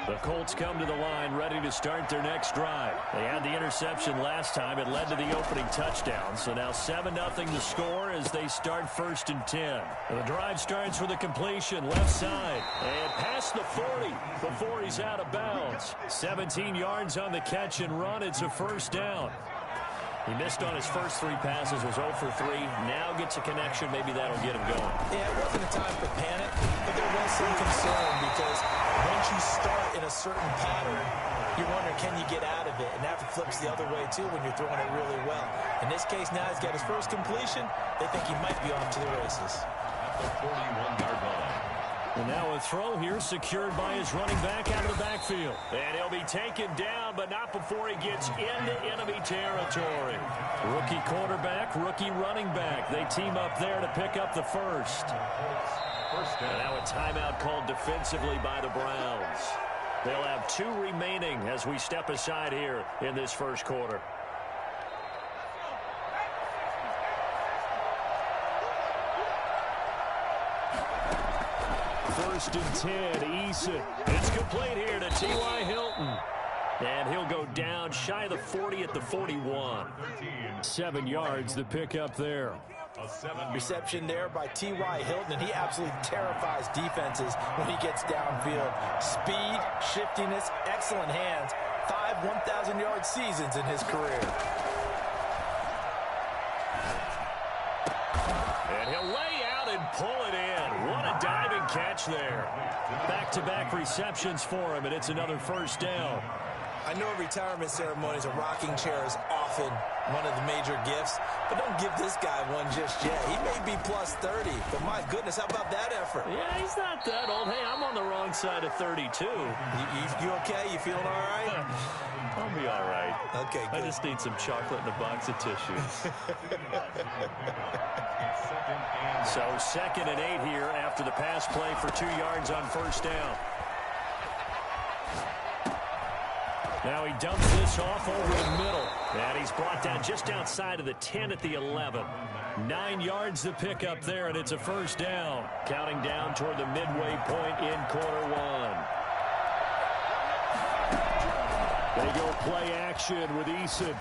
The Colts come to the line ready to start their next drive. They had the interception last time. It led to the opening touchdown. So now 7-0 to score as they start 1st and 10. The drive starts with a completion left side. And past the 40 before he's out of bounds. 17 yards on the catch and run. It's a 1st down. He missed on his first 3 passes, was 0 for 3. Now gets a connection. Maybe that'll get him going. Yeah, it wasn't a time for panic, but there was some concern because once you start in a certain pattern, you wonder, can you get out of it? And that flips the other way, too, when you're throwing it really well. In this case, now he's got his first completion. They think he might be off to the races. At the 41-yard line. And now a throw here secured by his running back out of the backfield. And he'll be taken down, but not before he gets into enemy territory. Rookie quarterback, rookie running back. They team up there to pick up the first. And now a timeout called defensively by the Browns. They'll have 2 remaining as we step aside here in this first quarter. First and 10, Eason. It's complete here to T.Y. Hilton. And he'll go down shy of the 40 at the 41. 7 yards the pick up there. Reception there by T.Y. Hilton, and he absolutely terrifies defenses when he gets downfield. Speed, shiftiness, excellent hands. 5 1,000-yard seasons in his career. And he'll lay out and pull it in. What a diving catch there. Back-to-back receptions for him, and it's another 1st down. I know at retirement ceremonies, a rocking chair is often one of the major gifts, but don't give this guy one just yet. He may be plus 30, but my goodness, how about that effort? Yeah, he's not that old. Hey, I'm on the wrong side of 32. You okay? You feeling all right? I'll be all right. Okay, good. I just need some chocolate and a box of tissues. So 2nd and 8 here after the pass play for 2 yards on 1st down. Now he dumps this off over the middle. And he's brought down just outside of the 10 at the 11. 9 yards to pick up there, and it's a 1st down. Counting down toward the midway point in quarter 1. They go play action with Eason.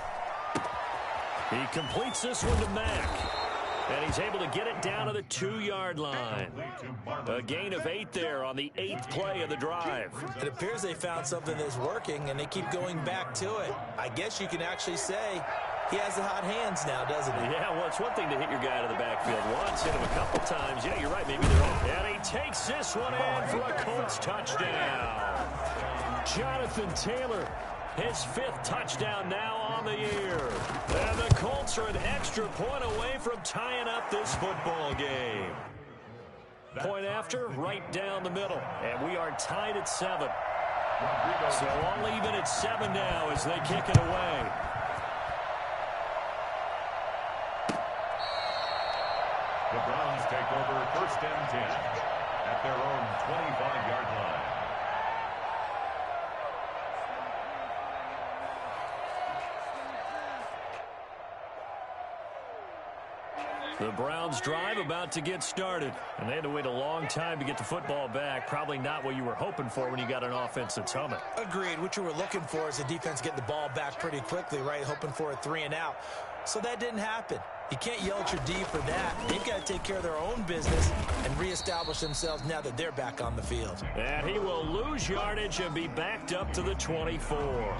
He completes this one to Mack. And he's able to get it down to the 2-yard line. A gain of 8 there on the 8th play of the drive. It appears they found something that's working, and they keep going back to it. I guess you can actually say he has the hot hands now, doesn't he? Yeah, well, it's one thing to hit your guy out of the backfield once, hit him a couple times. Yeah, you're right, maybe they're off. And he takes this one in for a Colts touchdown. Jonathan Taylor, his 5th touchdown now on the year. And the Colts are an extra point away from tying up this football game. Point after, right down the middle. And we are tied at 7. So all even at 7 now as they kick it away. The Browns take over 1st and 10 at their own 25-yard line. The Browns drive about to get started. And they had to wait a long time to get the football back. Probably not what you were hoping for when you got an offense that's humming. Agreed. What you were looking for is the defense getting the ball back pretty quickly, right? Hoping for a 3 and out. So that didn't happen. You can't yell at your D for that. They've got to take care of their own business and reestablish themselves now that they're back on the field. And he will lose yardage and be backed up to the 24.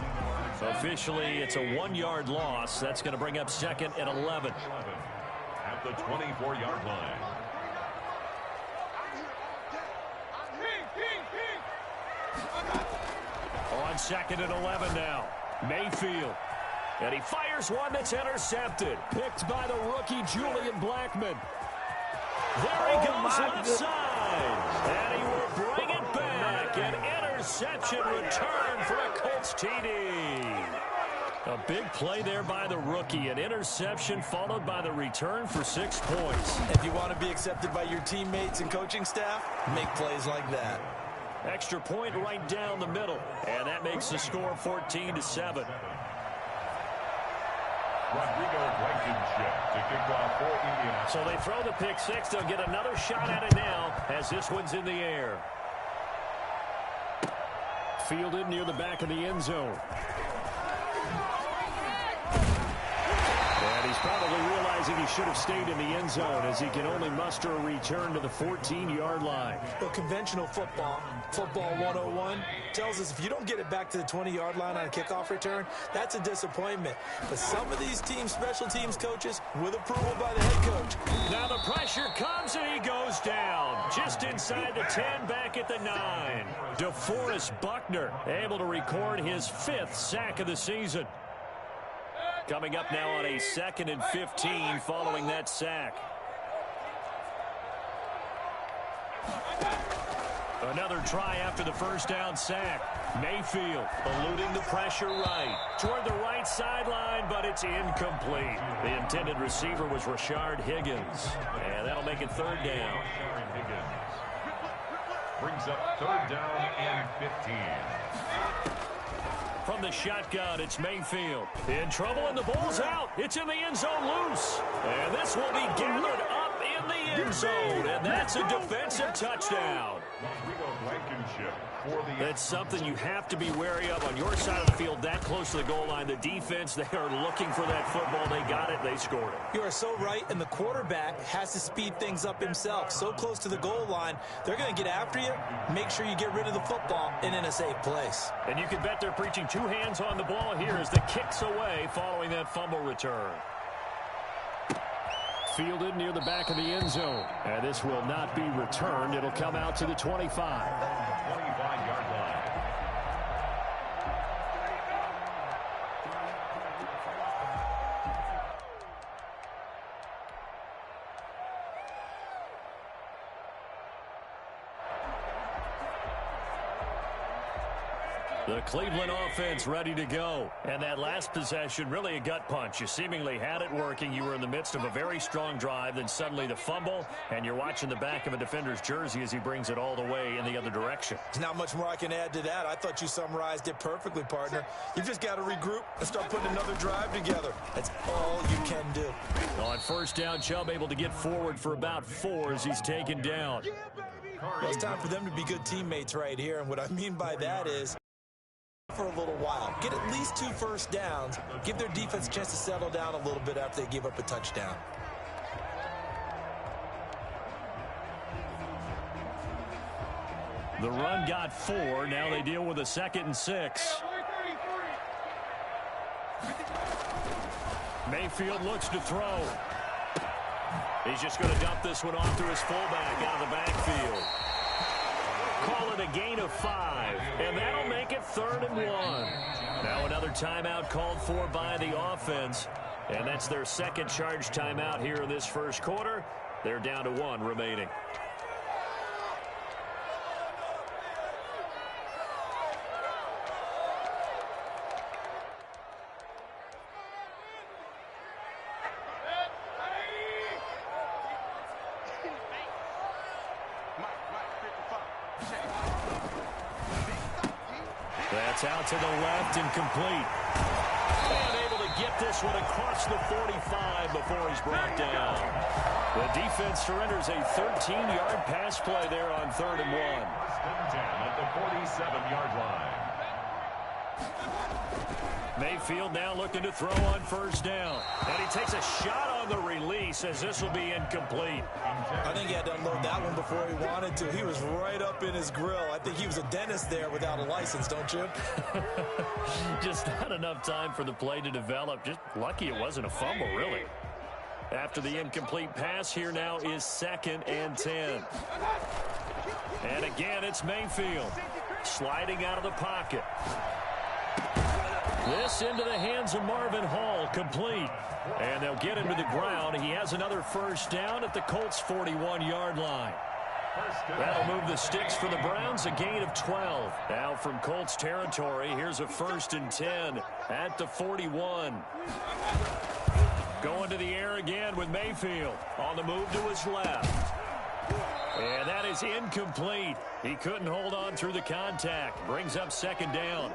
Officially, it's a 1-yard loss. That's going to bring up 2nd and 11. At the 24-yard line. On 2nd and 11 now. Mayfield. And he fires one that's intercepted. Picked by the rookie, Julian Blackmon. There he goes left side. And he will bring it back. An interception return for a Colts TD. A big play there by the rookie. An interception followed by the return for 6 points. If you want to be accepted by your teammates and coaching staff, make plays like that. Extra point right down the middle. And that makes the score 14-7. Rodrigo Blankenship to kick off for Indianapolis. So they throw the pick 6. They'll get another shot at it now as this one's in the air. Fielded near the back of the end zone. And he's probably realizing he should have stayed in the end zone as he can only muster a return to the 14-yard line. Well, conventional football 101, tells us if you don't get it back to the 20-yard line on a kickoff return, that's a disappointment. But some of these teams, special teams coaches, with approval by the head coach. Now the pressure comes and he goes down. Just inside the 10, back at the 9. DeForest Buckner able to record his 5th sack of the season. Coming up now on a 2nd and 15 following that sack. Another try after the first down sack. Mayfield eluding the pressure right. Toward the right sideline, but it's incomplete. The intended receiver was Rashard Higgins. And that'll make it 3rd down. Brings up 3rd down and 15. From the shotgun, it's Mayfield. In trouble, and the ball's out. It's in the end zone loose. And this will be gathered up in the end zone. And that's a defensive touchdown. That's something you have to be wary of on your side of the field, that close to the goal line. The defense, they are looking for that football. They got it. They scored it. You are so right, and the quarterback has to speed things up himself. So close to the goal line, they're going to get after you. Make sure you get rid of the football and in a safe place. And you can bet they're preaching 2 hands on the ball here as the kick's away following that fumble return. Fielded near the back of the end zone. And this will not be returned. It'll come out to the 25. 25-yard line. The Cleveland offense ready to go. And that last possession, really a gut punch. You seemingly had it working. You were in the midst of a very strong drive. Then suddenly the fumble, and you're watching the back of a defender's jersey as he brings it all the way in the other direction. There's not much more I can add to that. I thought you summarized it perfectly, partner. You've just got to regroup and start putting another drive together. That's all you can do. On first down, Chubb able to get forward for about 4 as he's taken down. Well, it's time for them to be good teammates right here. And what I mean by that is, for a little while, get at least 2 first downs, give their defense a chance to settle down a little bit after they give up a touchdown. The run got 4. Now they deal with a 2nd and 6. Mayfield looks to throw. He's just going to dump this one off to his fullback out of the backfield. Call it a gain of 5, and that'll make it 3rd and 1. Now another timeout called for by the offense, and that's their 2nd charge timeout here in this first quarter. They're down to 1 remaining. That's out to the left and complete. And able to get this one across the 45 before he's brought down. The defense surrenders a 13-yard pass play there on 3rd and 1. 10 at the 47-yard line. Mayfield now looking to throw on first down. And he takes a shot on the release as this will be incomplete. I think he had to unload that one before he wanted to. He was right up in his grill. I think he was a dentist there without a license, don't you? Just not enough time for the play to develop. Just lucky it wasn't a fumble, really. After the incomplete pass, here now is 2nd and 10. And again, it's Mayfield sliding out of the pocket. This into the hands of Marvin Hall, complete. And they'll get him to the ground. He has another first down at the Colts' 41-yard line. That'll move the sticks for the Browns, a gain of 12. Now from Colts territory, here's a 1st and 10 at the 41. Going to the air again with Mayfield on the move to his left. And that is incomplete. He couldn't hold on through the contact. Brings up 2nd down.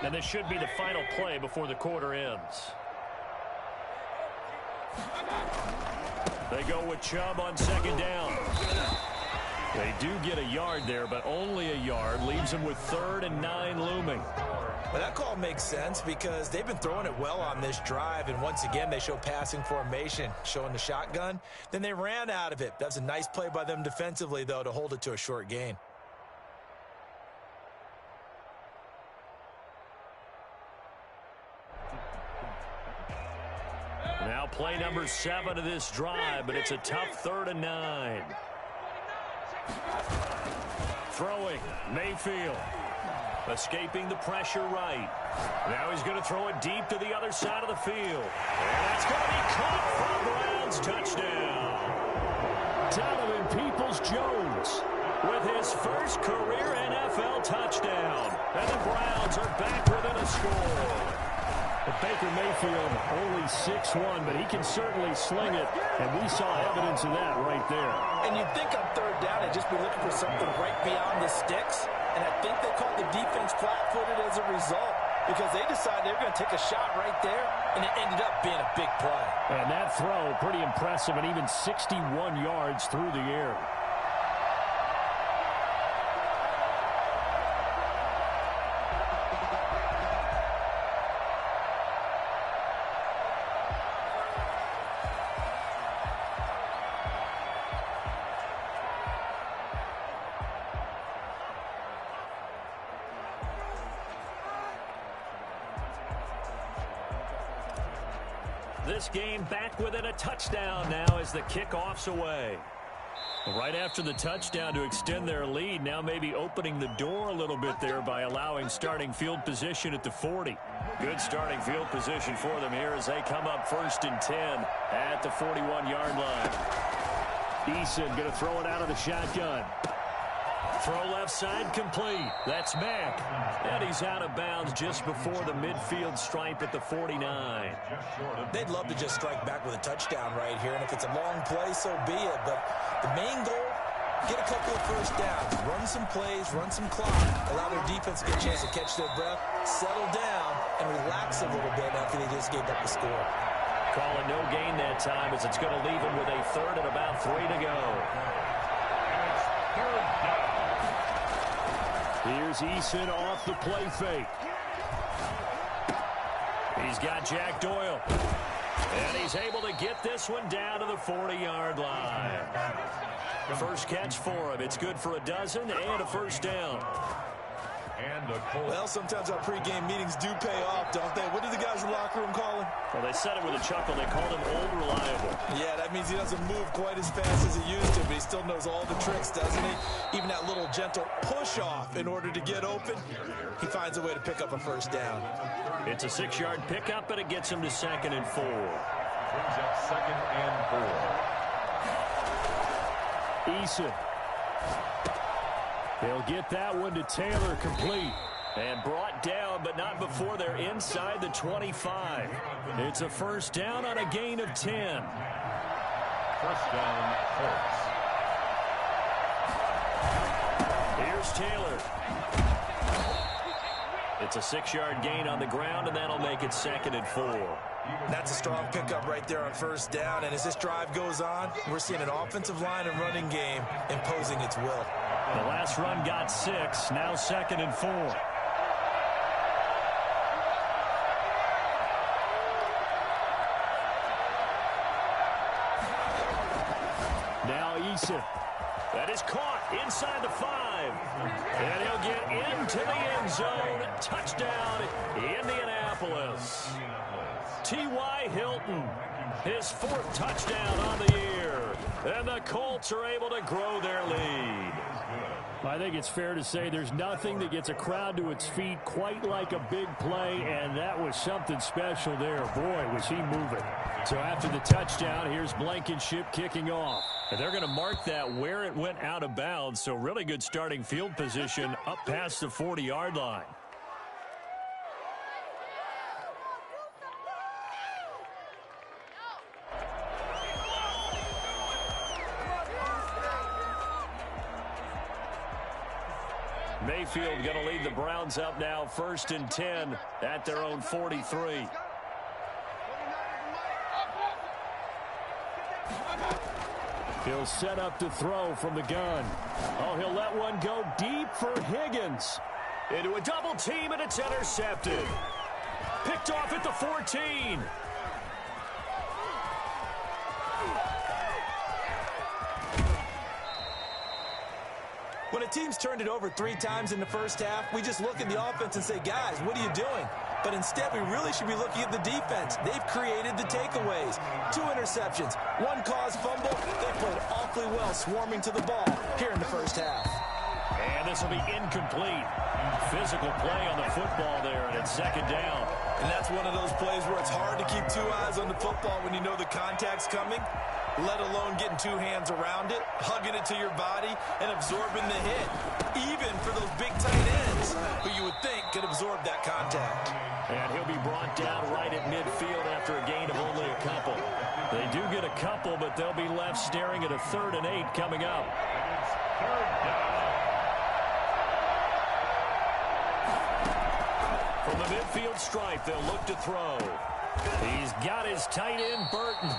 And this should be the final play before the quarter ends. They go with Chubb on 2nd down. They do get a yard there, but only a yard. Leaves them with 3rd and 9 looming. Well, that call makes sense because they've been throwing it well on this drive, and once again, they show passing formation, showing the shotgun. Then they ran out of it. That's a nice play by them defensively, though, to hold it to a short gain. Now play number 7 of this drive, but it's a tough 3rd and 9. Throwing, Mayfield. Escaping the pressure right. Now he's going to throw it deep to the other side of the field. And that's going to be caught for a Browns touchdown. Donovan Peoples-Jones with his first career NFL touchdown. And the Browns are back within a score. But Baker Mayfield only 6'1", but he can certainly sling it, and we saw evidence of that right there. And you'd think on 3rd down they'd just be looking for something right beyond the sticks, and I think they caught the defense flat-footed as a result because they decided they were going to take a shot right there, and it ended up being a big play. And that throw, pretty impressive, and even 61 yards through the air. This game back within a touchdown now as the kickoff's away. Right after the touchdown to extend their lead, now maybe opening the door a little bit there by allowing starting field position at the 40. Good starting field position for them here as they come up 1st and 10 at the 41-yard line. Eason going to throw it out of the shotgun. Throw left side complete. That's Mack. And he's out of bounds just before the midfield stripe at the 49. They'd love to just strike back with a touchdown right here, and if it's a long play, so be it. But the main goal, get a couple of first downs, run some plays, run some clock, allow their defense to get a chance to catch their breath, settle down, and relax a little bit after they just gave up the score. Calling no gain that time as it's going to leave them with a 3rd and about 3 to go. Here's Eason off the play fake. He's got Jack Doyle. And he's able to get this one down to the 40-yard line. First catch for him. It's good for a dozen and a first down. Well, sometimes our pregame meetings do pay off, don't they? What do the guys in the locker room call him? Well, they said it with a chuckle. They called him Old Reliable. Yeah, that means he doesn't move quite as fast as he used to, but he still knows all the tricks, doesn't he? Even that little gentle push-off in order to get open, he finds a way to pick up a first down. It's a 6-yard pickup, and it gets him to 2nd and 4. Brings up 2nd and 4. Eason. They'll get that one to Taylor complete. And brought down, but not before they're inside the 25. It's a first down on a gain of 10. First down, Colts. Here's Taylor. It's a 6-yard gain on the ground, and that'll make it 2nd and 4. That's a strong pickup right there on first down, and as this drive goes on, we're seeing an offensive line and running game imposing its will. The last run got 6, now 2nd and 4. Now Eason. That is caught inside the 5. And he'll get into the end zone. Touchdown, Indianapolis. T.Y. Hilton, his 4th touchdown on the year. And the Colts are able to grow their lead. I think it's fair to say there's nothing that gets a crowd to its feet quite like a big play, and that was something special there. Boy, was he moving. So after the touchdown, here's Blankenship kicking off. And they're going to mark that where it went out of bounds, so really good starting field position up past the 40-yard line. Mayfield going to lead the Browns up now 1st and 10 at their own 43. He'll set up to throw from the gun. Oh, he'll let one go deep for Higgins. Into a double team, and it's intercepted. Picked off at the 14. When a team's turned it over 3 times in the first half, we just look at the offense and say, guys, what are you doing? But instead, we really should be looking at the defense. They've created the takeaways. 2 interceptions, 1 caused fumble. They played awfully well swarming to the ball here in the first half. And this will be incomplete. Physical play on the football there, and it's second down. And that's one of those plays where it's hard to keep 2 eyes on the football when you know the contact's coming, let alone getting 2 hands around it, hugging it to your body, and absorbing the hit, even for those big tight ends who you would think could absorb that contact. And he'll be brought down right at midfield after a gain of only a couple. They do get a couple, but they'll be left staring at a 3rd and 8 coming up. Third down. From the midfield stripe, they'll look to throw. He's got his tight end, Burton.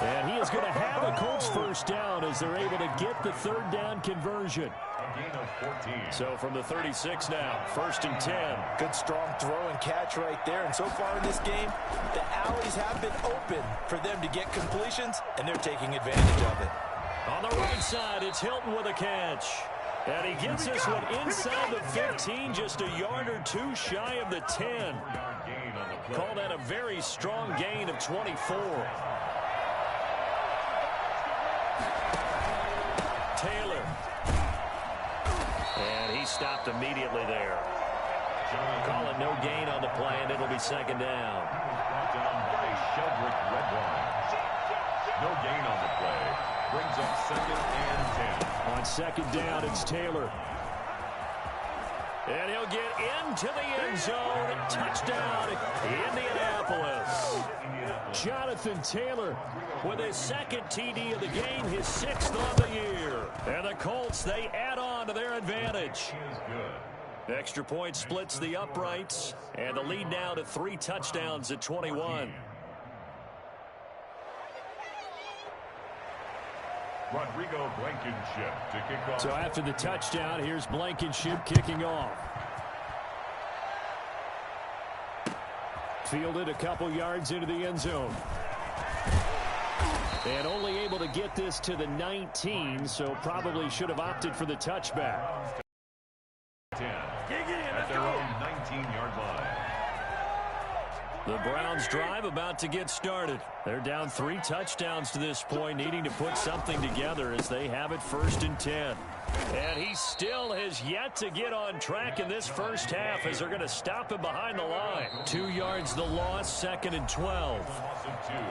And he is going to have a Colts first down as they're able to get the 3rd down conversion. A gain of 14. So from the 36 now, 1st and 10. Good strong throw and catch right there. And so far in this game, the alleys have been open for them to get completions, and they're taking advantage of it. On the right side, it's Hilton with a catch. And he gets this one inside the 15, just a yard or 2 shy of the 10. Call that a very strong gain of 24. Taylor. And he stopped immediately there. Call it no gain on the play, and it'll be second down. Brought down by Sheldrick Redwine. No gain on the play. Brings up 2nd and 10. On second down, it's Taylor. And he'll get into the end zone. Touchdown, Indianapolis. Jonathan Taylor with his 2nd TD of the game, his 6th on the year. And the Colts, they add on to their advantage. Extra point splits the uprights, and the lead now to 3 touchdowns at 21. Rodrigo Blankenship to kick off. So after the touchdown, here's Blankenship kicking off. Fielded a couple yards into the end zone. And only able to get this to the 19, so probably should have opted for the touchback. 10 at their own 19-yard line. The Browns drive about to get started. They're down 3 touchdowns to this point, needing to put something together as they have it 1st and 10. And he still has yet to get on track in this first half as they're going to stop him behind the line. 2 yards the loss, 2nd and 12.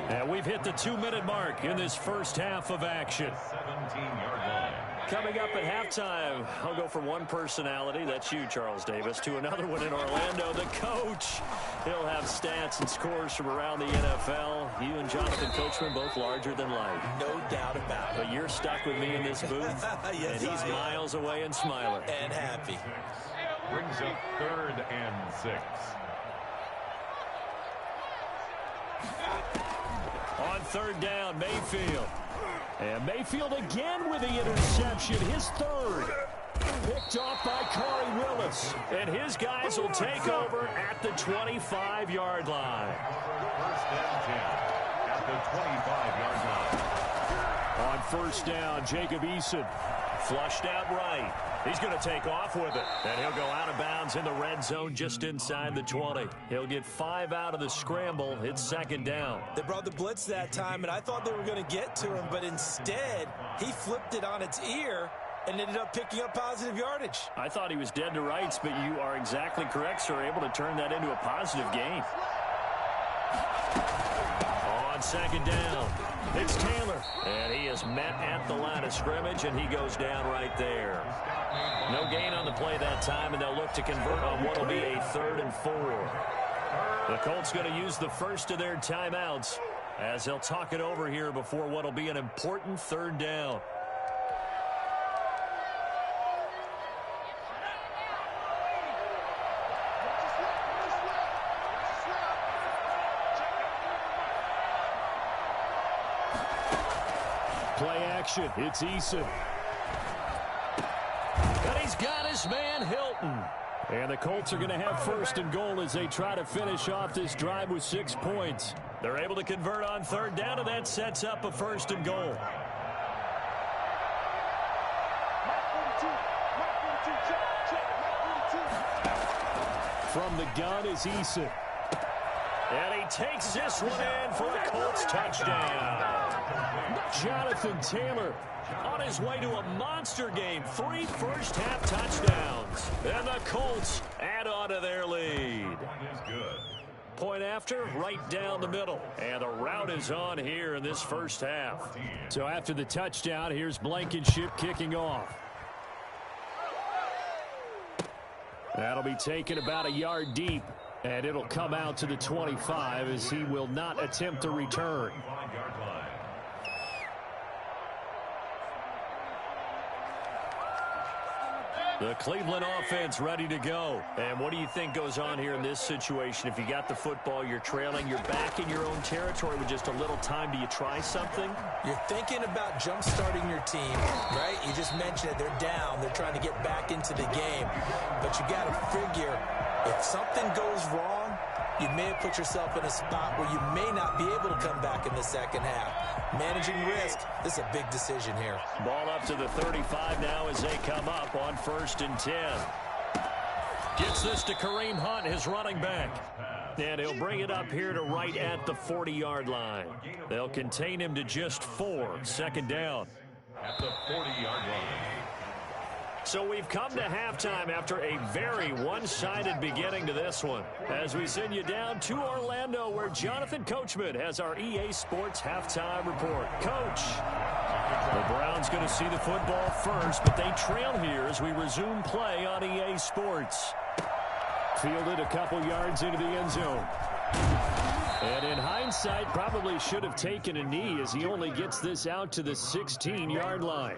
And we've hit the 2-minute mark in this first half of action. 17-yard line. Coming up at halftime, I'll go from one personality, that's you, Charles Davis, to another one in Orlando, the coach. He'll have stats and scores from around the NFL. You and Jonathan Coachman both larger than life. No doubt about it. But you're stuck with me in this booth, yes, and he's miles away and smiling. And happy. Brings up 3rd and 6. On 3rd down, Mayfield. And Mayfield again with the interception, his 3rd. Picked off by Corey Willis. And his guys will take over at the 25-yard line. 1st and 10 at the 25-yard line. On 1st down, Jacob Eason. Flushed out right. He's going to take off with it. And he'll go out of bounds in the red zone just inside the 20. He'll get 5 out of the scramble. It's 2nd down. They brought the blitz that time, and I thought they were going to get to him, but instead, he flipped it on its ear and ended up picking up positive yardage. I thought he was dead to rights, but you are exactly correct, sir. Able to turn that into a positive gain. On 2nd down, it's Taylor. And he is met at the line of scrimmage, and he goes down right there. No gain on the play that time, and they'll look to convert on what will be a 3rd and 4. The Colts going to use the first of their timeouts as they'll talk it over here before what will be an important 3rd down. Play action. It's Eason. And he's got his man, Hilton. And the Colts are going to have first and goal as they try to finish off this drive with 6 points. They're able to convert on third down, and that sets up a first and goal. From the gun is Eason. And he takes this one in for a Colts touchdown. Jonathan Taylor on his way to a monster game. 3 first-half touchdowns. And the Colts add on to their lead. Point after, right down the middle. And the route is on here in this first half. So after the touchdown, here's Blankenship kicking off. That'll be taken about a yard deep. And it'll come out to the 25 as he will not attempt to return. The Cleveland offense ready to go. And what do you think goes on here in this situation? If you got the football, you're trailing, you're back in your own territory with just a little time. Do you try something? You're thinking about jump-starting your team, right? You just mentioned it. They're down. They're trying to get back into the game. But you got to figure, if something goes wrong, you may have put yourself in a spot where you may not be able to come back in the second half. Managing risk, this is a big decision here. Ball up to the 35 now as they come up on 1st and 10. Gets this to Kareem Hunt, his running back. And he'll bring it up here to right at the 40-yard line. They'll contain him to just 4. Second down. At the 40-yard line. So we've come to halftime after a very one-sided beginning to this one. As we send you down to Orlando, where Jonathan Coachman has our EA Sports halftime report. Coach, the Browns going to see the football first, but they trail here as we resume play on EA Sports. Fielded a couple yards into the end zone. And in hindsight, probably should have taken a knee as he only gets this out to the 16-yard line.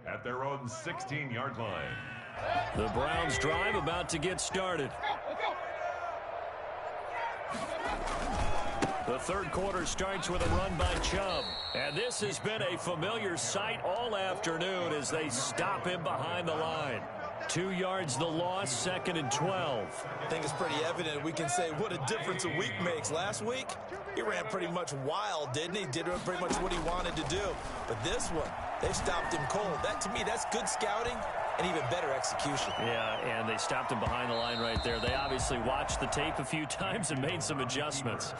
At their own 16-yard line. The Browns drive about to get started. The third quarter starts with a run by Chubb. And this has been a familiar sight all afternoon as they stop him behind the line. 2 yards the loss, 2nd and 12. I think it's pretty evident. We can say what a difference a week makes. Last week, he ran pretty much wild, didn't he? Did pretty much what he wanted to do. But this one, they stopped him cold. That, to me, that's good scouting and even better execution. Yeah, and they stopped him behind the line right there. They obviously watched the tape a few times and made some adjustments.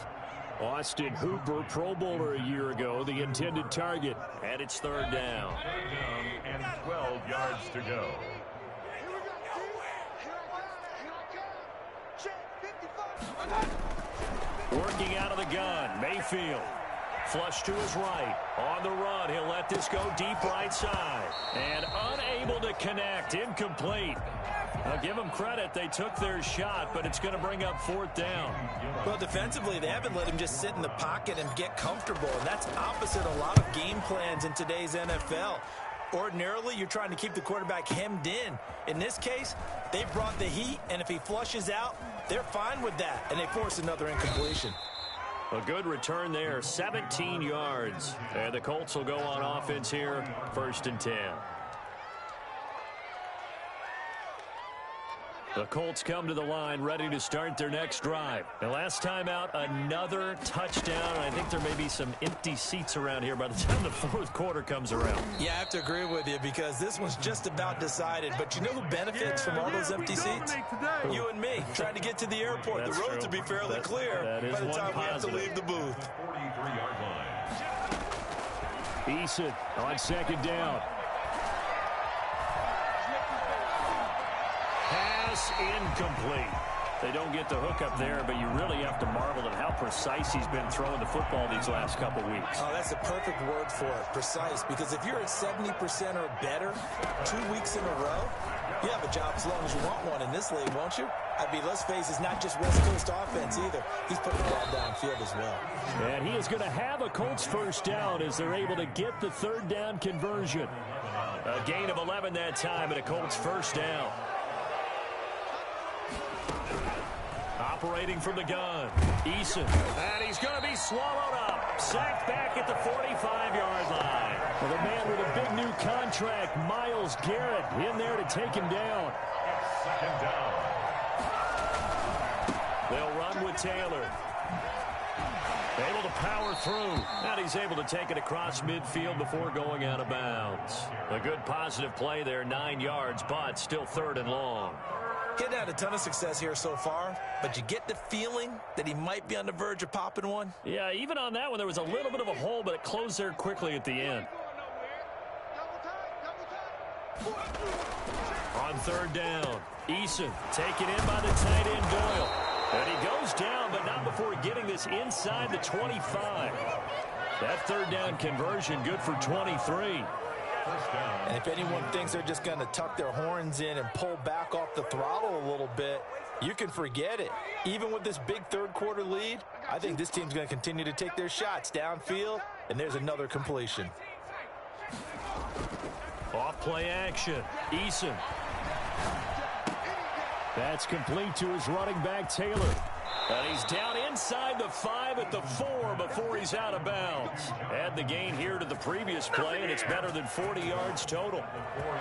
Austin Hooper, Pro Bowler a year ago, the intended target. And it's third down. And 12 yards to go. Working out of the gun, Mayfield. Flush to his right. On the run, he'll let this go deep right side. And unable to connect, incomplete. I'll give them credit. They took their shot, but it's going to bring up 4th down. Well, defensively, they haven't let him just sit in the pocket and get comfortable. And that's opposite a lot of game plans in today's NFL. Ordinarily, you're trying to keep the quarterback hemmed in. In this case, they brought the heat, and if he flushes out, they're fine with that, and they force another incompletion. A good return there, 17 yards. And the Colts will go on offense here, 1st and 10. The Colts come to the line ready to start their next drive. The last time out, another touchdown. I think there may be some empty seats around here by the time the 4th quarter comes around. Yeah, I have to agree with you because this one's just about decided. But you know who benefits from all those empty seats? You and me, trying to get to the airport. That's the road true. to be fairly clear by the the time we have to leave the booth. 43-yard line. Eason on 2nd down. Pass incomplete. They don't get the hook up there, but you really have to marvel at how precise he's been throwing the football these last couple weeks. Oh, that's a perfect word for it, precise, because if you're at 70% or better 2 weeks in a row, you have a job as long as you want one in this league, won't you? I mean, let's face it, it's not just West Coast offense either. He's putting the ball downfield as well. And he is going to have a Colts first down as they're able to get the 3rd down conversion. A gain of 11 that time and a Colts first down. Operating from the gun, Eason, and he's going to be swallowed up. Sacked back at the 45-yard line. Well, the man with a big new contract, Myles Garrett, in there to take him down. Second down. They'll run with Taylor. Able to power through. And he's able to take it across midfield before going out of bounds. A good positive play there, 9 yards, but still 3rd and long. He hadn't had a ton of success here so far, but you get the feeling that he might be on the verge of popping one. Yeah, even on that one, there was a little bit of a hole, but it closed there quickly at the end. On 3rd down, Eason taken in by the tight end Doyle. And he goes down, but not before getting this inside the 25. That 3rd down conversion good for 23. And if anyone thinks they're just going to tuck their horns in and pull back off the throttle a little bit, you can forget it. Even with this big 3rd quarter lead, I think this team's going to continue to take their shots downfield, and there's another completion. Off play action, Eason. That's complete to his running back, Taylor. And he's down inside the 5 at the 4 before he's out of bounds. Add the gain here to the previous play, and it's better than 40 yards total.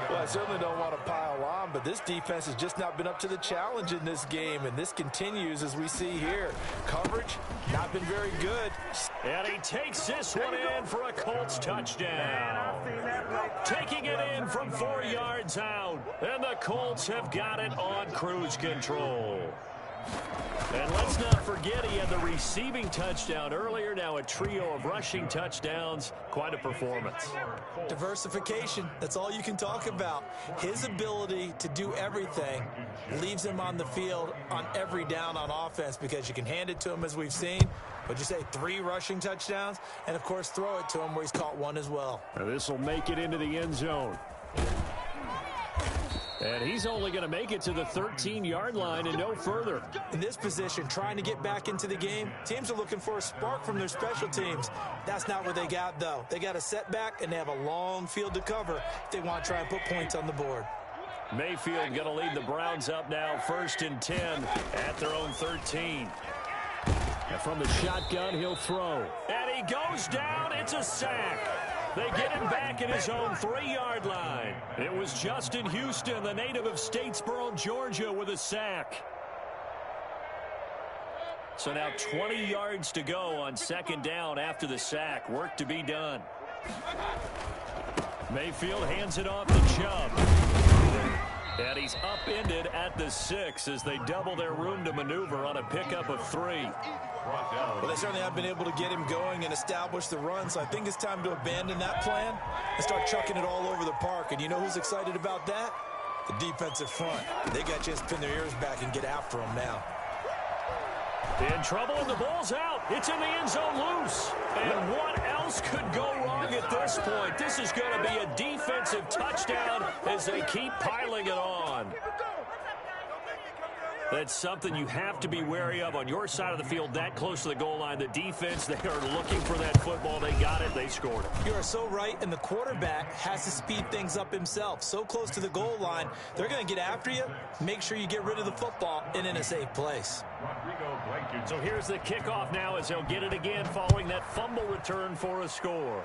Well, I certainly don't want to pile on, but this defense has just not been up to the challenge in this game, and this continues as we see here. Coverage, not been very good. And he takes this one in for a Colts touchdown. Taking it in from 4 yards out, and the Colts have got it on cruise control. And let's not forget he had the receiving touchdown earlier. Now a trio of rushing touchdowns. Quite a performance. Diversification, that's all you can talk about. His ability to do everything leaves him on the field on every down on offense because you can hand it to him as we've seen. What'd you say, 3 rushing touchdowns? And, of course, throw it to him where he's caught 1 as well. Now this will make it into the end zone. And he's only going to make it to the 13-yard line and no further. In this position, trying to get back into the game, teams are looking for a spark from their special teams. That's not what they got, though. They got a setback, and they have a long field to cover if they want to try and put points on the board. Mayfield going to lead the Browns up now, 1st and 10 at their own 13. And from the shotgun, he'll throw. And he goes down. It's a sack. They get him back at his own 3-yard line. It was Justin Houston, the native of Statesboro, Georgia, with a sack. So now 20 yards to go on 2nd down after the sack. Work to be done. Mayfield hands it off to Chubb. And he's upended at the 6 as they double their room to maneuver on a pickup of 3. Well, they certainly have been able to get him going and establish the run, so I think it's time to abandon that plan and start chucking it all over the park. And you know who's excited about that? The defensive front. They got a chance to pin their ears back and get after him now. In trouble, and the ball's out. It's in the end zone loose. And what else could go wrong at this point? This is going to be a defensive touchdown as they keep piling it on. That's something you have to be wary of on your side of the field, that close to the goal line. The defense, they are looking for that football. They got it. They scored it. You are so right, and the quarterback has to speed things up himself. So close to the goal line, they're going to get after you. Make sure you get rid of the football and in a safe place. So here's the kickoff now as they'll get it again following that fumble return for a score.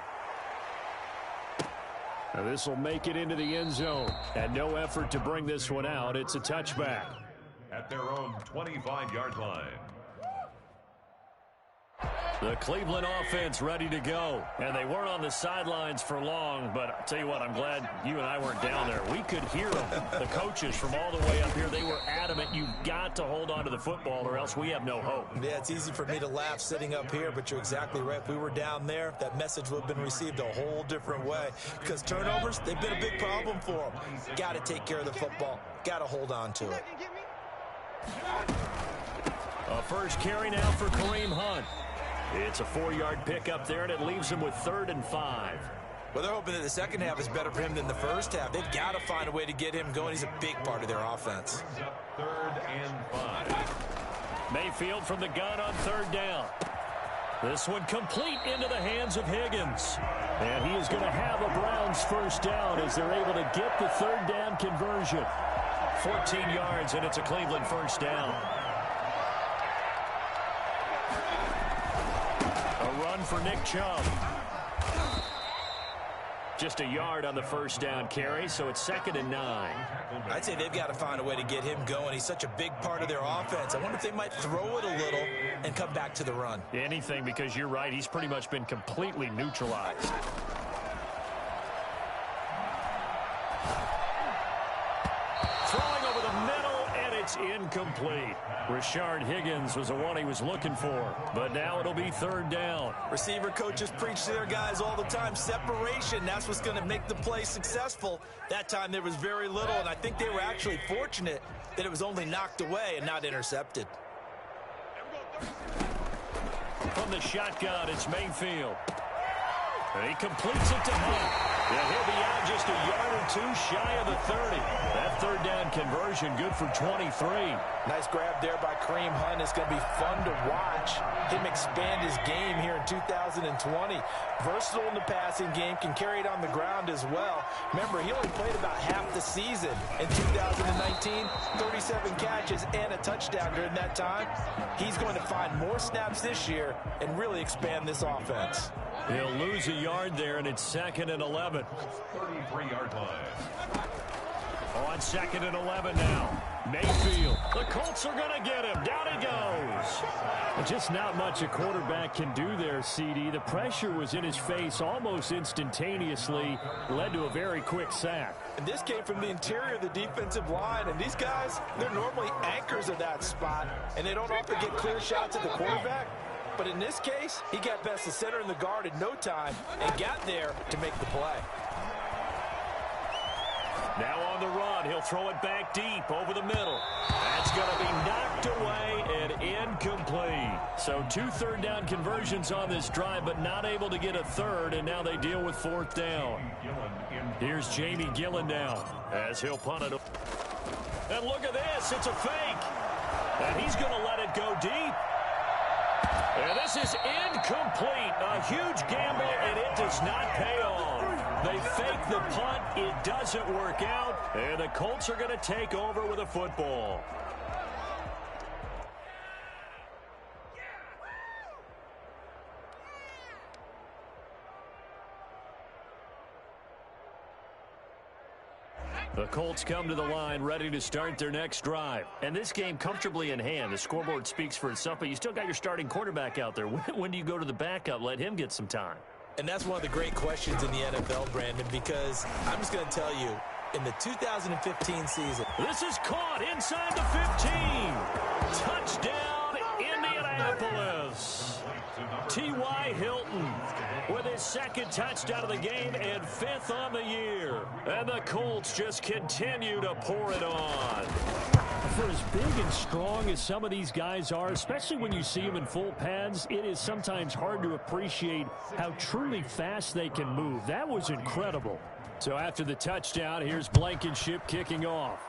Now this will make it into the end zone. And no effort to bring this one out. It's a touchback. At their own 25-yard line. The Cleveland offense ready to go. And they weren't on the sidelines for long, but I'll tell you what, I'm glad you and I weren't down there. We could hear them. The coaches from all the way up here, they were adamant. You've got to hold on to the football or else we have no hope. Yeah, it's easy for me to laugh sitting up here, but you're exactly right. If we were down there, that message would have been received a whole different way. Because turnovers, they've been a big problem for them. Got to take care of the football. Got to hold on to it. A first carry now for Kareem Hunt. It's a 4-yard pickup there, and it leaves him with 3rd and 5. Well, they're hoping that the second half is better for him than the first half. They've got to find a way to get him going. He's a big part of their offense. 3rd and 5. Mayfield from the gun on 3rd down. This one complete into the hands of Higgins. And he is going to have a Browns first down as they're able to get the 3rd down conversion. 14 yards, and it's a Cleveland first down. A run for Nick Chubb. Just a yard on the first down carry, so it's 2nd and 9. I'd say they've got to find a way to get him going. He's such a big part of their offense. I wonder if they might throw it a little and come back to the run. Anything, because you're right. He's pretty much been completely neutralized. Throwing over the middle, and it's incomplete. Rashard Higgins was the one he was looking for, but now it'll be 3rd down. Receiver coaches preach to their guys all the time. Separation, that's what's going to make the play successful. That time there was very little, and I think they were actually fortunate that it was only knocked away and not intercepted. From the shotgun, it's Mayfield. And he completes it to Hunt. Yeah, he'll be out just a yard or two shy of the 30. That 3rd down conversion good for 23. Nice grab there by Kareem Hunt. It's going to be fun to watch him expand his game here in 2020. Versatile in the passing game, can carry it on the ground as well. Remember, he only played about half the season in 2019, 37 catches and a touchdown during that time. He's going to find more snaps this year and really expand this offense. He'll lose a yard there, and it's 2nd and 11. 33-yard line. On 2nd and 11 now. Mayfield. The Colts are going to get him. Down he goes. Just not much a quarterback can do there, CD. The pressure was in his face almost instantaneously. Led to a very quick sack. And this came from the interior of the defensive line. And these guys, they're normally anchors of that spot. And they don't often get clear shots at the quarterback. But in this case, he got past the center and the guard in no time and got there to make the play. Now on the run, he'll throw it back deep over the middle. That's going to be knocked away and incomplete. So 2 3rd down conversions on this drive, but not able to get a 3rd, and now they deal with 4th down. Here's Jamie Gillen now as he'll punt it. And look at this, it's a fake. And he's going to let it go deep. And this is incomplete. A huge gamble, and it does not pay off. They fake the punt. It doesn't work out. And the Colts are going to take over with a football. The Colts come to the line ready to start their next drive. And this game comfortably in hand. The scoreboard speaks for itself, but you still got your starting quarterback out there. When do you go to the backup? Let him get some time. And that's one of the great questions in the NFL, Brandon, because I'm just going to tell you, in the 2015 season. This is caught inside the 15. Touchdown, Indianapolis. T.Y. Hilton with his 2nd touchdown of the game and 5th on the year. And the Colts just continue to pour it on. For as big and strong as some of these guys are, especially when you see them in full pads, it is sometimes hard to appreciate how truly fast they can move. That was incredible. So after the touchdown, here's Blankenship kicking off.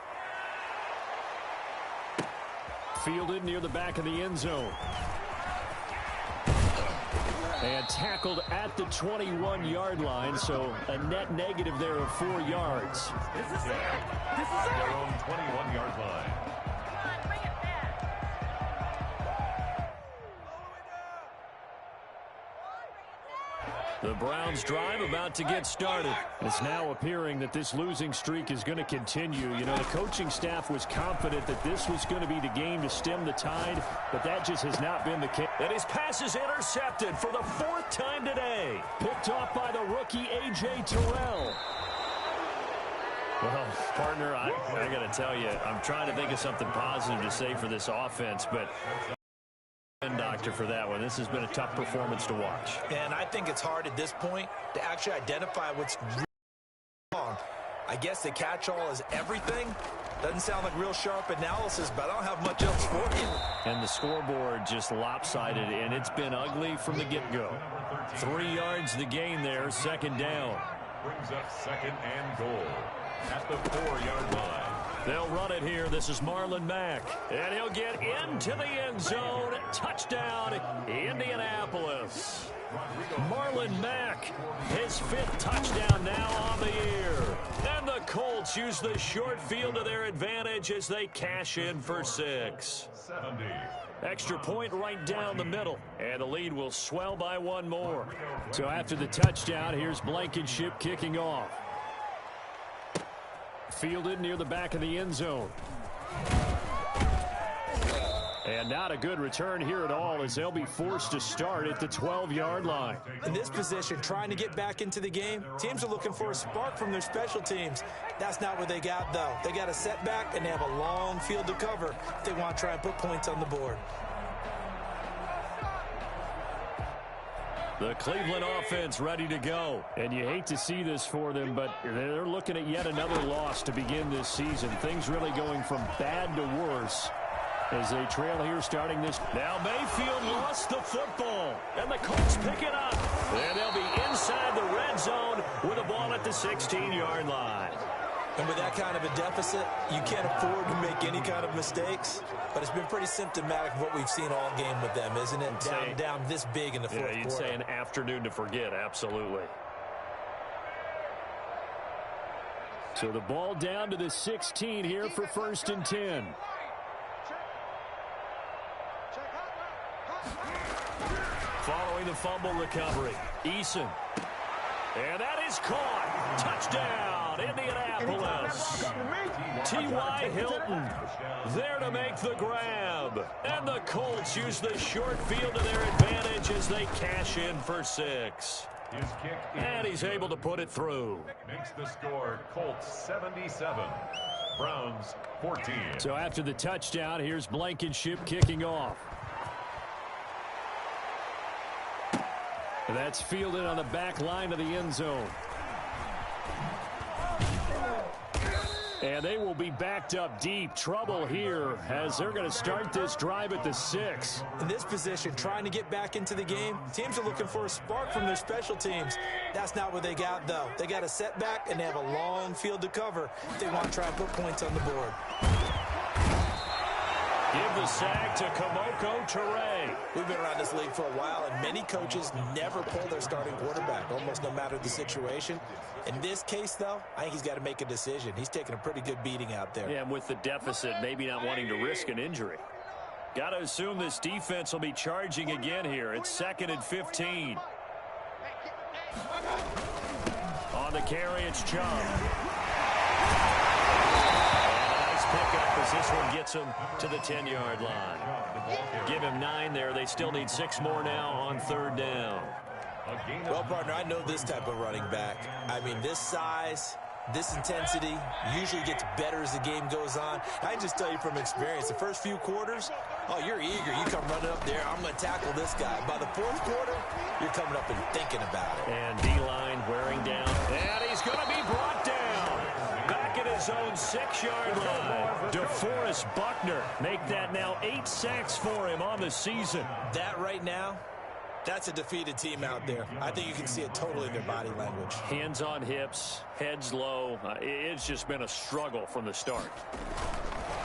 Fielded near the back of the end zone. And tackled at the 21-yard line, so a net negative there of 4 yards. This is their own 21-yard line. The Browns drive about to get started. It's now appearing that this losing streak is going to continue. You know, the coaching staff was confident that this was going to be the game to stem the tide, but that just has not been the case. And his pass is intercepted for the 4th time today. Picked off by the rookie A.J. Terrell. Well, partner, I got to tell you, I'm trying to think of something positive to say for this offense, but doctor for that one. This has been a tough performance to watch. And I think it's hard at this point to actually identify what's really wrong. I guess the catch-all is everything. Doesn't sound like real sharp analysis, but I don't have much else for you. And the scoreboard just lopsided, and it's been ugly from the get-go. 3 yards the gain there, 2nd down. Brings up 2nd and goal at the 4-yard line. They'll run it here. This is Marlon Mack. And he'll get into the end zone. Touchdown, Indianapolis. Marlon Mack, his 5th touchdown now on the year. And the Colts use the short field to their advantage as they cash in for 6. 70. Extra point right down the middle, and the lead will swell by one more. So after the touchdown, here's Blankenship kicking off. Fielded near the back of the end zone. And not a good return here at all as they'll be forced to start at the 12-yard line. In this position, trying to get back into the game, teams are looking for a spark from their special teams. That's not what they got, though. They got a setback, and they have a long field to cover if they want to try and put points on the board. The Cleveland offense ready to go. And you hate to see this for them, but they're looking at yet another loss to begin this season. Things really going from bad to worse as they trail here starting this. Now Mayfield lost the football, and the Colts pick it up. And they'll be inside the red zone with a ball at the 16-yard line. And with that kind of a deficit, you can't afford to make any kind of mistakes. But it's been pretty symptomatic of what we've seen all game with them, isn't it? Down this big in the fourth quarter. You'd say an afternoon to forget, absolutely. So the ball down to the 16 here for 1st and 10. Following the fumble recovery, Eason. And that is caught. Touchdown, Indianapolis. T.Y. Hilton there to make the grab. And the Colts use the short field to their advantage as they cash in for 6. His kick And he's able to put it through. makes the score Colts 77, Browns 14. So after the touchdown, here's Blankenship kicking off. That's fielded on the back line of the end zone. And they will be backed up deep. Trouble here as they're going to start this drive at the 6. In this position, trying to get back into the game, teams are looking for a spark from their special teams. That's not what they got, though. They got a setback, and they have a long field to cover if they want to try and put points on the board. Give the sack to Kamoko Toure. We've been around this league for a while, and many coaches never pull their starting quarterback, almost no matter the situation. In this case, though, I think he's got to make a decision. He's taking a pretty good beating out there. Yeah, and with the deficit, maybe not wanting to risk an injury. Got to assume this defense will be charging again here. It's 2nd and 15. On the carry, it's Chubb. Pickup as this one gets him to the 10-yard line. Give him 9 there. They still need 6 more now on 3rd down. Well, partner, I know this type of running back. I mean, this size, this intensity usually gets better as the game goes on. I can just tell you from experience, the first few quarters, oh, you're eager. You come running up there, I'm going to tackle this guy. By the 4th quarter, you're coming up and thinking about it. And D-line wearing down. And he's going to be brought down. Back at his own 6-yard line. DeForest Buckner make that now 8 sacks for him on the season. That right now, that's a defeated team out there. I think you can see it totally in their body language. Hands on hips, heads low. It's just been a struggle from the start.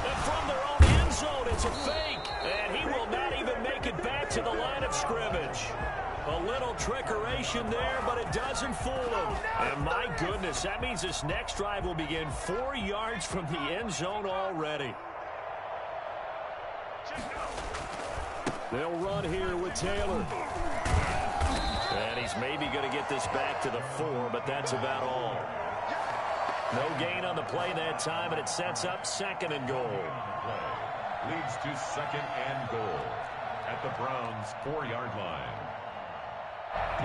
And from their own end zone, it's a fake. And he will not even make it back to the line of scrimmage. A little trickeration there, but it doesn't fool him. And my goodness, that means this next drive will begin 4 yards from the end zone already. They'll run here with Taylor. And he's maybe going to get this back to the 4, but that's about all. No gain on the play that time, and it sets up 2nd and goal. Leads to 2nd and goal at the Browns' 4-yard line.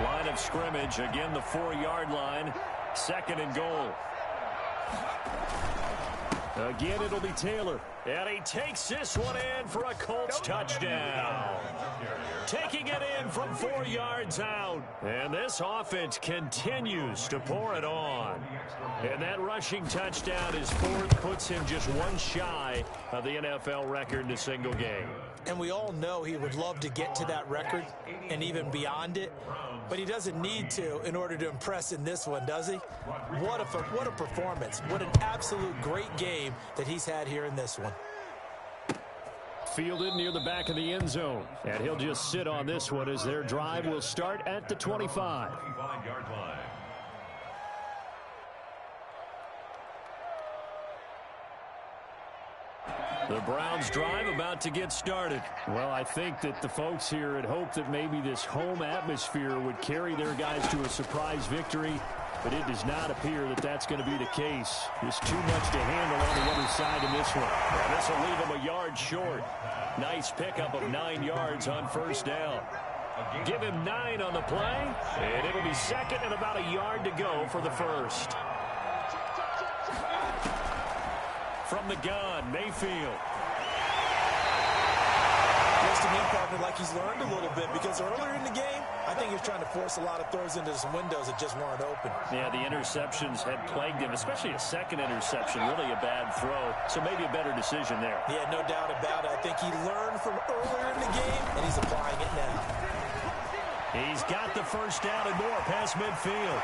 Line of scrimmage, again the 4-yard line, 2nd and goal. Again, it'll be Taylor. And he takes this one in for a Colts touchdown. Taking it in from 4 yards out. And this offense continues to pour it on. And that rushing touchdown, his 4th, puts him just 1 shy of the NFL record in a single game. And we all know he would love to get to that record and even beyond it. But he doesn't need to in order to impress in this one, does he? What a performance. What an absolute great game that he's had here in this one. Fielded near the back of the end zone. And he'll just sit on this one as their drive will start at the 25. 25-yard line. The Browns drive about to get started. Well, I think that the folks here had hoped that maybe this home atmosphere would carry their guys to a surprise victory, but it does not appear that that's going to be the case. There's too much to handle on the other side in this one. And this will leave them a yard short. Nice pickup of 9 yards on first down. Give him 9 on the play, and it'll be second and about a yard to go for the first. From the gun, Mayfield. Looks to me, partner, like he's learned a little bit because earlier in the game, I think he was trying to force a lot of throws into some windows that just weren't open. Yeah, the interceptions had plagued him, especially a second interception, really a bad throw. So maybe a better decision there. Yeah, no doubt about it. I think he learned from earlier in the game, and he's applying it now. He's got the first down and more past midfield.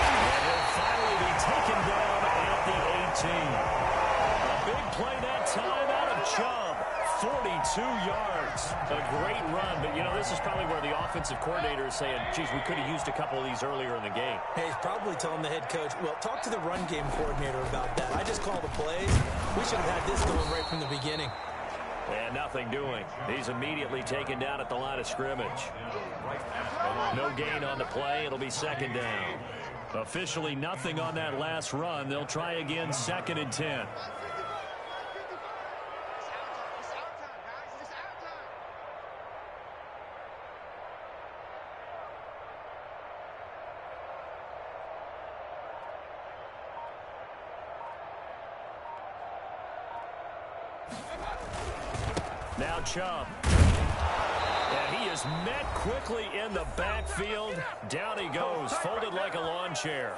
And he'll finally be taken down at the 18. A big play that time out of Chubb. 42 yards. A great run, but, you know, this is probably where the offensive coordinator is saying, geez, we could have used a couple of these earlier in the game. Hey, he's probably telling the head coach, well, talk to the run game coordinator about that. I just call the plays. We should have had this going right from the beginning. And nothing doing. He's immediately taken down at the line of scrimmage. No gain on the play. It'll be second down. Officially nothing on that last run. They'll try again, second and 10. Now Chubb. And he is met quickly in the backfield. Down he goes, folded like a lawn chair.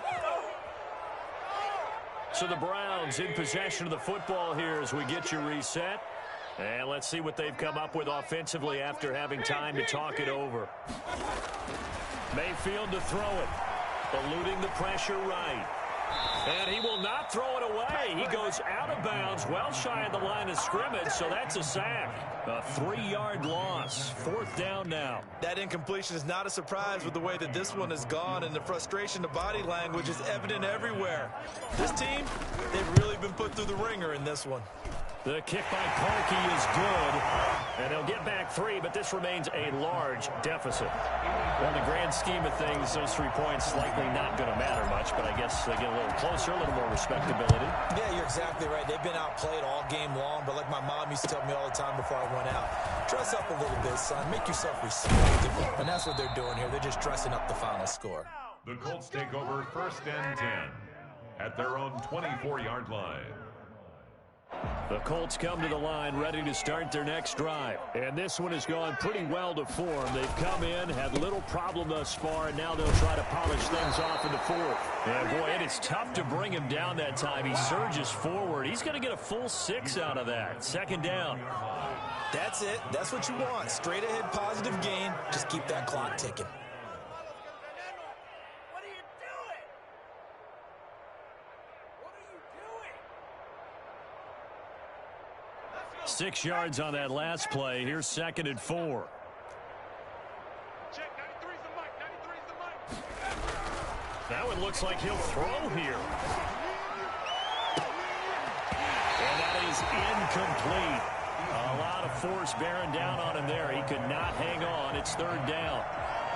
So the Browns in possession of the football here as we get you reset. And let's see what they've come up with offensively after having time to talk it over. Mayfield to throw it. Eluding the pressure right. And he will not throw it away. He goes out of bounds, well shy of the line of scrimmage, so that's a sack. A 3-yard loss. Fourth down now. That incompletion is not a surprise with the way that this one has gone, and the frustration, the body language is evident everywhere. This team, they've really been put through the ringer in this one. The kick by Parkey is good, and they'll get back 3, but this remains a large deficit. Well, in the grand scheme of things, those 3 points likely not going to matter much, but I guess they get a little closer, a little more respectability. Yeah, you're exactly right. They've been outplayed all game long, but like my mom used to tell me all the time before I went out, dress up a little bit, son. Make yourself respectable. And that's what they're doing here. They're just dressing up the final score. The Colts take over first and 10 at their own 24-yard line. The Colts come to the line ready to start their next drive. And this one has gone pretty well to form. They've come in, had little problem thus far, and now they'll try to polish things off in the fourth. And boy, it is tough to bring him down that time. He surges forward. He's going to get a full 6 out of that. Second down. That's it. That's what you want. Straight ahead positive gain. Just keep that clock ticking. 6 yards on that last play. Here's second and 4. That one looks like he'll throw here. And that is incomplete. A lot of force bearing down on him there. He could not hang on. It's third down.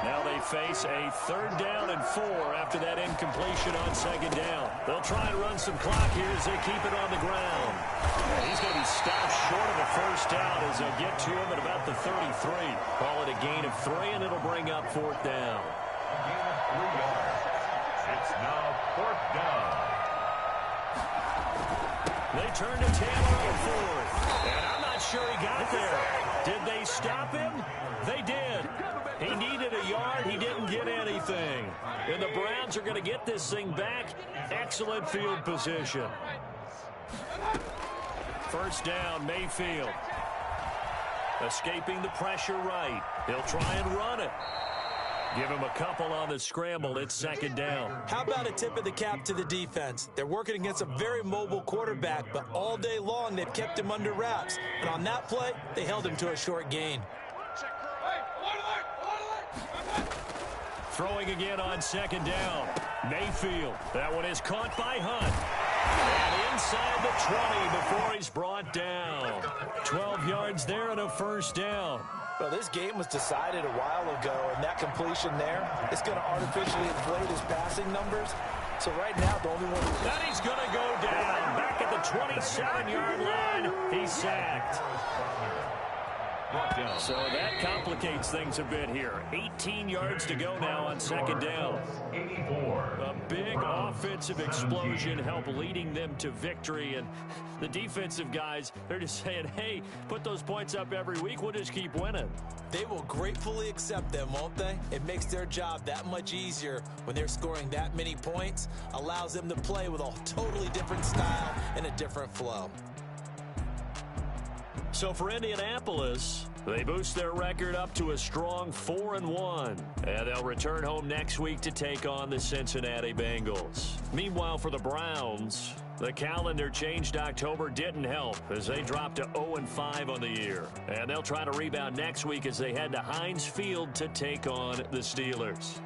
Now they face a third down and 4 after that incompletion on second down. They'll try and run some clock here as they keep it on the ground. And he's going to be stopped short of a first down as they'll get to him at about the 33. Call it a gain of 3, and it'll bring up fourth down. A gain of 3 yards. It's now fourth down. They turn to Taylor on fourth. And I'm not sure he got there. Did they stop him? They did. He needed a yard. He didn't get anything. And the Browns are going to get this thing back. Excellent field position. First down, Mayfield. Escaping the pressure right. He'll try and run it. Give him a couple on the scramble. It's second down. How about a tip of the cap to the defense? They're working against a very mobile quarterback, but all day long they've kept him under wraps. And on that play, they held him to a short gain. Throwing again on second down. Mayfield. That one is caught by Hunt. And inside the 20 before he's brought down. 12 yards there and a first down. Well, this game was decided a while ago, and that completion there is going to artificially inflate his passing numbers. So right now, the only one who's... And he's going to go down. Back at the 27-yard line. He's sacked. So that complicates things a bit here. 18 yards to go now on second down. A big offensive explosion helped leading them to victory. And the defensive guys, they're just saying, hey, put those points up every week. We'll just keep winning. They will gratefully accept them, won't they? It makes their job that much easier when they're scoring that many points. Allows them to play with a totally different style and a different flow. So for Indianapolis, they boost their record up to a strong 4-1. And they'll return home next week to take on the Cincinnati Bengals. Meanwhile, for the Browns, the calendar changed October didn't help as they dropped to 0-5 on the year. And they'll try to rebound next week as they head to Heinz Field to take on the Steelers.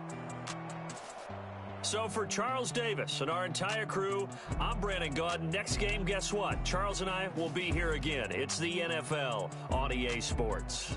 So for Charles Davis and our entire crew, I'm Brandon Gaudin. Next game, guess what? Charles and I will be here again. It's the NFL on EA Sports.